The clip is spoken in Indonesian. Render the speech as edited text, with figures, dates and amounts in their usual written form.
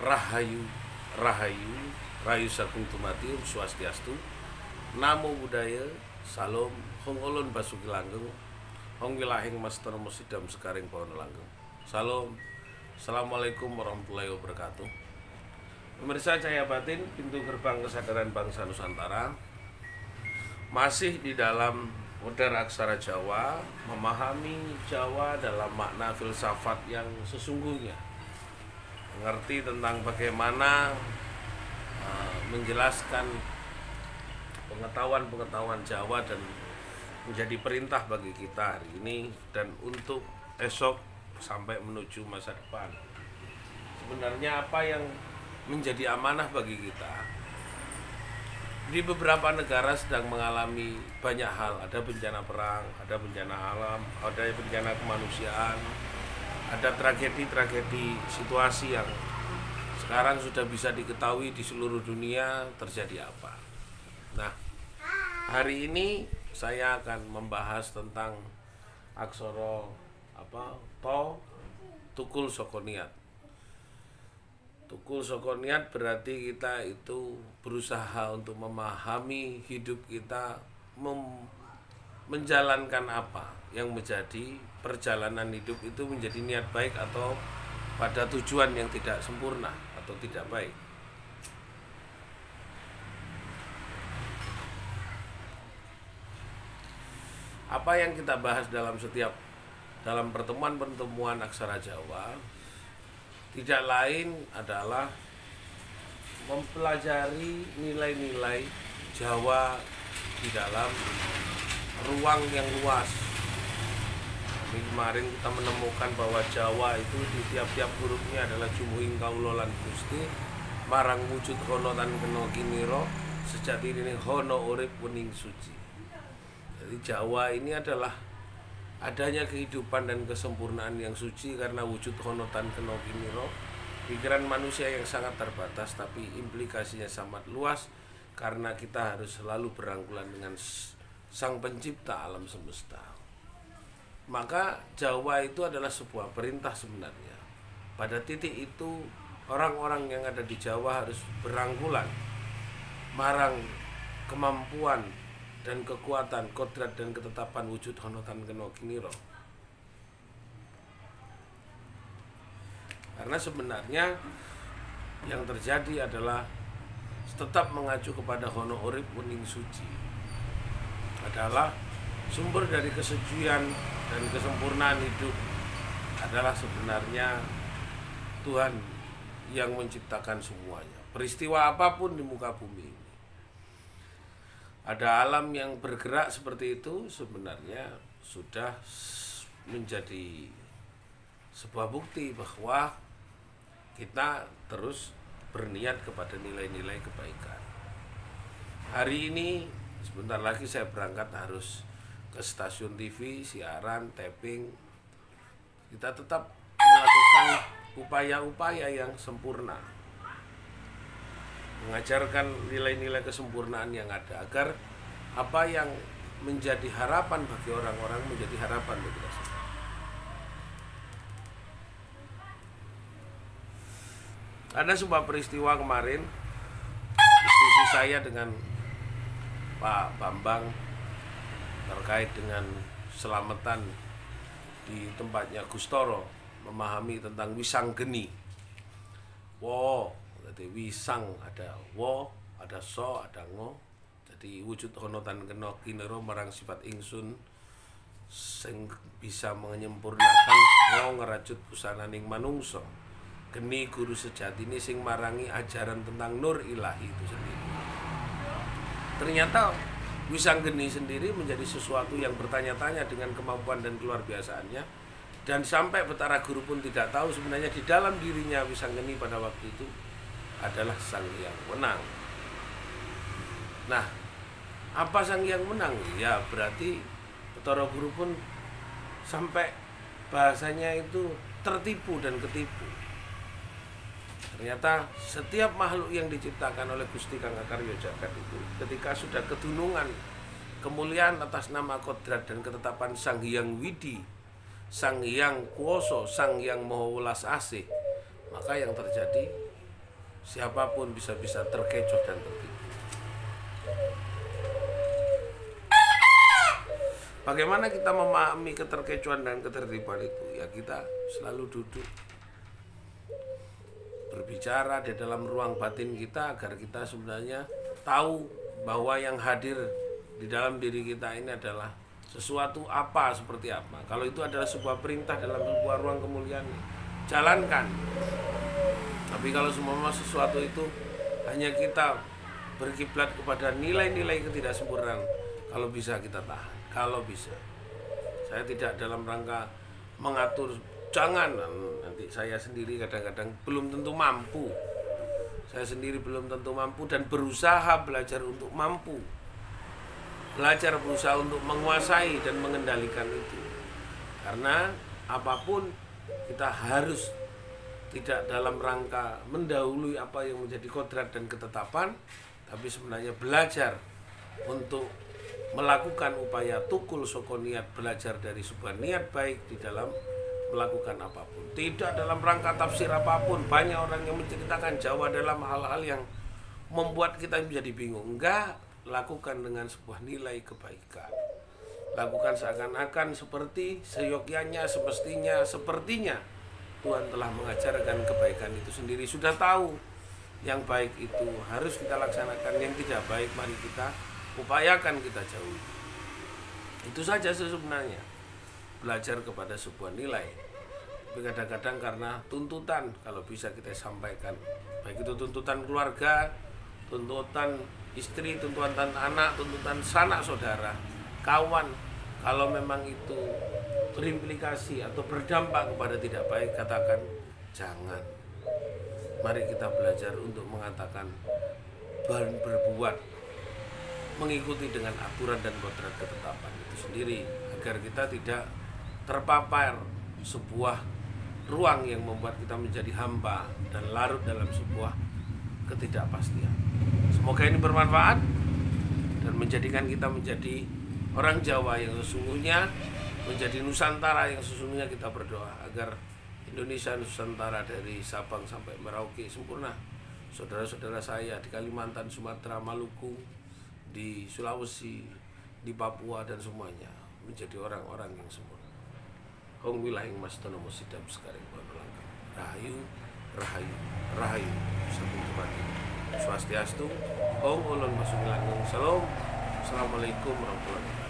Rahayu, Rahayu, Rayu Sagung Tumati, Swastiastu, Namo Buddhaya, Salam, Hong Ulun Basuki Langgeng, Hong Wilahing Master Musidam Sekaring Pohon Langgeng. Salam, Assalamualaikum warahmatullahi wabarakatuh. Pemirsa Cahaya Batin, pintu gerbang kesadaran bangsa Nusantara, masih di dalam modern aksara Jawa, memahami Jawa dalam makna filsafat yang sesungguhnya, mengerti tentang bagaimana menjelaskan pengetahuan Jawa dan menjadi perintah bagi kita hari ini dan untuk esok sampai menuju masa depan. Sebenarnya apa yang menjadi amanah bagi kita? Di beberapa negara sedang mengalami banyak hal, ada bencana perang, ada bencana alam, ada bencana kemanusiaan, ada tragedi-tragedi situasi yang sekarang sudah bisa diketahui di seluruh dunia terjadi apa. Nah, hari ini saya akan membahas tentang aksara to tukul saka niat. Tukul saka niat berarti kita itu berusaha untuk memahami hidup kita, menjalankan apa yang menjadi perjalanan hidup itu menjadi niat baik atau pada tujuan yang tidak sempurna atau tidak baik. Apa yang kita bahas dalam pertemuan-pertemuan aksara Jawa tidak lain adalah mempelajari nilai-nilai Jawa di dalam ruang yang luas. Kemarin kita menemukan bahwa Jawa itu di tiap-tiap hurufnya adalah jumuhing kawula lan Gusti marang wujud hono tan kena kinira sejati ini hono urip wening suci. Jadi Jawa ini adalah adanya kehidupan dan kesempurnaan yang suci karena wujud hono tan kena kinira. Pikiran manusia yang sangat terbatas tapi implikasinya sangat luas karena kita harus selalu berangkulan dengan Sang Pencipta alam semesta. Maka Jawa itu adalah sebuah perintah sebenarnya. Pada titik itu orang-orang yang ada di Jawa harus berangkulan marang kemampuan dan kekuatan, kodrat dan ketetapan wujud honotan kena kiniro. Karena sebenarnya yang terjadi adalah tetap mengacu kepada hono urip wening suci. Adalah sumber dari kesucian dan kesempurnaan hidup adalah sebenarnya Tuhan yang menciptakan semuanya. Peristiwa apapun di muka bumi ini, ada alam yang bergerak seperti itu sebenarnya sudah menjadi sebuah bukti bahwa kita terus berniat kepada nilai-nilai kebaikan. Hari ini sebentar lagi saya berangkat harus ke stasiun TV, siaran, taping. Kita tetap melakukan upaya-upaya yang sempurna, mengajarkan nilai-nilai kesempurnaan yang ada agar apa yang menjadi harapan bagi orang-orang menjadi harapan bagi kita semua. Ada sebuah peristiwa kemarin diskusi saya dengan Pak Bambang terkait dengan selamatan di tempatnya Gustoro, memahami tentang wisang geni. Jadi wisang ada wo, ada so, ada ngo. Jadi wujud honotan kena kinero marang sifat ingsun sing bisa menyempurnakan ngo ngerajut pusananing manungso. Geni guru sejati ini sing marangi ajaran tentang nur ilahi itu sendiri. Ternyata wisang geni sendiri menjadi sesuatu yang bertanya-tanya dengan kemampuan dan keluar biasaannya, dan sampai Betara Guru pun tidak tahu sebenarnya di dalam dirinya wisang geni pada waktu itu adalah Sang Hyang Wenang. Nah, apa Sang Hyang Wenang? Ya berarti Betara Guru pun sampai bahasanya itu tertipu dan ketipu. Ternyata setiap makhluk yang diciptakan oleh Gusti Kang Akarya Jagat itu ketika sudah kedunungan kemuliaan atas nama kodrat dan ketetapan Sang Hyang Widi, Sang Hyang Kuoso, Sang Hyang Maha Welas Asih, maka yang terjadi siapapun bisa-bisa terkecoh dan tertipu. Bagaimana kita memahami keterkecohan dan ketertipuan itu? Ya kita selalu duduk berbicara di dalam ruang batin kita agar kita sebenarnya tahu bahwa yang hadir di dalam diri kita ini adalah sesuatu apa, seperti apa. Kalau itu adalah sebuah perintah dalam sebuah ruang kemuliaan, jalankan. Tapi kalau semua sesuatu itu hanya kita berkiblat kepada nilai-nilai ketidaksempurnaan, kalau bisa kita tahan. Kalau bisa, saya tidak dalam rangka mengatur, jangan, nanti saya sendiri kadang-kadang belum tentu mampu. Saya sendiri belum tentu mampu dan berusaha belajar untuk mampu. Belajar berusaha untuk menguasai dan mengendalikan itu. Karena apapun kita harus tidak dalam rangka mendahului apa yang menjadi kodrat dan ketetapan, tapi sebenarnya belajar untuk melakukan upaya tukul soko niat, belajar dari sebuah niat baik di dalam melakukan apapun. Tidak dalam rangka tafsir apapun. Banyak orang yang menceritakan Jawa dalam hal-hal yang membuat kita menjadi bingung. Enggak, lakukan dengan sebuah nilai kebaikan. Lakukan seakan-akan seperti seyogyanya, semestinya, sepertinya Tuhan telah mengajarkan kebaikan itu sendiri. Sudah tahu yang baik itu harus kita laksanakan, yang tidak baik mari kita upayakan kita jauhi. Itu saja sebenarnya, belajar kepada sebuah nilai. Tapi kadang-kadang karena tuntutan, kalau bisa kita sampaikan, baik itu tuntutan keluarga, tuntutan istri, tuntutan anak, tuntutan sanak saudara, kawan, kalau memang itu berimplikasi atau berdampak kepada tidak baik, katakan jangan. Mari kita belajar untuk mengatakan dan berbuat mengikuti dengan aturan dan kodrat ketetapan itu sendiri, agar kita tidak terpapar sebuah ruang yang membuat kita menjadi hamba dan larut dalam sebuah ketidakpastian. Semoga ini bermanfaat dan menjadikan kita menjadi orang Jawa yang sesungguhnya, menjadi Nusantara yang sesungguhnya. Kita berdoa agar Indonesia Nusantara dari Sabang sampai Merauke sempurna. Saudara-saudara saya di Kalimantan, Sumatera, Maluku, di Sulawesi, di Papua dan semuanya menjadi orang-orang yang sempurna. Hong wilahing mas tonomo sidam sekarang berlangkah. Rahayu, rahayu, rahayu. Sabun kebati. Swastiastu. Hong ulun masukilangung. Salam. Assalamualaikum warahmatullahi wabarakatuh.